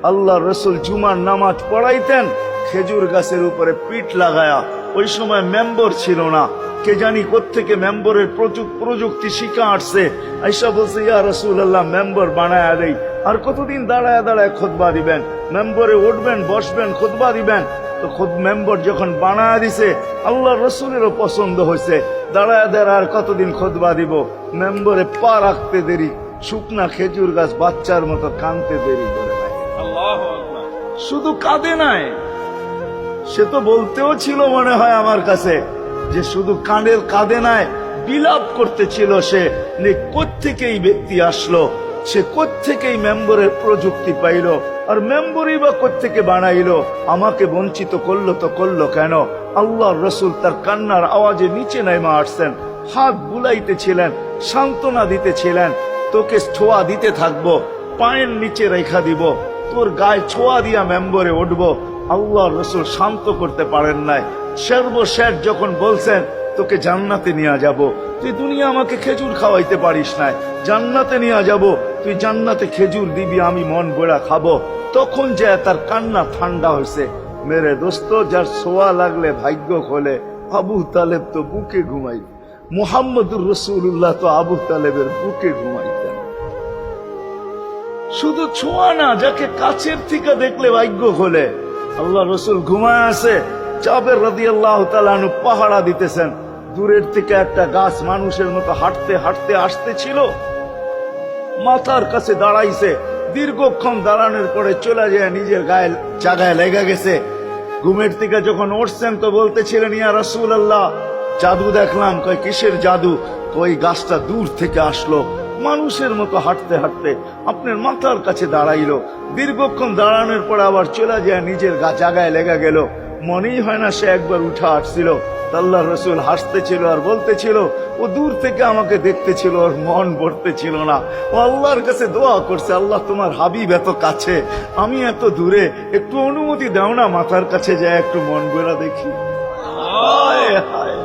আল্লাহ রসুল জুমার নামাজ পড়াইতেন খেজুর গাছের উপরে পিঠ লাগায়া। ওই সময় মেম্বর ছিল না, কে জানি কোত্থেকে মেম্বরের প্রযুক্তি শিখা আসছে। আইসা বলছে, ইয়া রাসূলুল্লাহ, মেম্বর বানায়া দেই। আর কতদিন দাঁড়ায় দাঁড়ায় খুতবা দিবেন? মেম্বরে উঠবেন, বসবেন, খুতবা দিবেন। তো মেম্বর যখন বানায়া দিছে, আল্লাহ রসুলেরও পছন্দ হয়েছে। দাঁড়ায় দাঁড়ায় আর কতদিন খুতবা দিব? মেম্বরে পা রাখতে দেরি, শুকনা খেজুর গাছ বাচ্চার মতো কানতে দেরি করে নাই। শুধু কাঁদে নাই, সে তো বলতেও ছিল মনে হয় আমার কাছে যে শুধু কাঁদে নাই, বিলাপ করতেছিল সে। কোত্থেকে এই ব্যক্তি আসলো, সে কোত্থেকে মেম্বরের প্রযুক্তি পাইল, আর মেম্বরই বা কোত্থেকে বানাইলো? আমাকে বঞ্চিত করলো তো করলো কেন? আল্লাহর রসুল তার কান্নার আওয়াজে নিচে নেমে আসছেন, হাত বুলাইতেছিলেন, সান্ত্বনা দিতেছিলেন। তোকে ছোঁয়া দিতে থাকবো, পায়ের নিচে রেখা দিব, তোর গায়ে ছোঁয়া দিয়া মেম্বরে উঠবো। আল্লাহর রসুল শান্ত করতে পারেন নাই। সর্বশেষ যখন বলছেন, তোকে জান্নাতে নিয়ে যাব, তুই দুনিয়া আমাকে খেজুর খাওয়াইতে পারিস নাই, জান্নাতে নিয়ে যাব, তুই জান্নাতে খেজুর দিবি, আমি মন ভরা খাবো। তখন যে তার কান্না ঠান্ডা হয়েছে। মেরে দোস্ত, যার ছোঁয়া লাগলে ভাগ্য খোলে, আবু তালেব তো বুকে ঘুমাই, মুহাম্মদুর রাসূলুল্লাহ তো আবু তালেবের বুকে ঘুমাইতেন। শুধু ছোঁয়া না, যাকে কাছের থেকে দেখলে ভাগ্য খোলে। আল্লাহ রসুল ঘুমায় আছে, জাবের রাদিয়াল্লাহু তাআলা আনহু পাহারা দিতেছেন। দূরের থেকে একটা গাছ মানুষের মতো হাঁটতে হাঁটতে আসতেছিল, মাথার কাছে দাঁড়াইছে। দীর্ঘক্ষণ দাঁড়ানোর পরে চলে যায়, নিজের গায়ে জায়গায় লেগে গেছে। ঘুমের থেকে যখন উঠছেন তো বলতেছিলেন, ইয়া রাসূলুল্লাহ, জাদু দেখলাম। কয়, কিসের জাদু? ওই গাছটা দূর থেকে আসলো, মানুষের মতো হাঁটতে হাঁটতে আপনার মাথার কাছে দাঁড়াইলো। দীর্ঘক্ষণ দাঁড়ানোর পর আবার চলে যায়, নিজের জায়গায় লেগে গেল। মনেই হয় না সে একবার উঠা আসছিল। আল্লাহ রসুল হাসতেছিল আর বলতেছিল, ও দূর থেকে আমাকে দেখতেছিল, ওর মন ভরতেছিল না। ও আল্লাহর কাছে দোয়া করছে, আল্লাহ তোমার হাবিব এত কাছে, আমি এত দূরে, একটু অনুমতি দাও না, মাথার কাছে যায় একটু মন ভরা দেখি। হায় হায়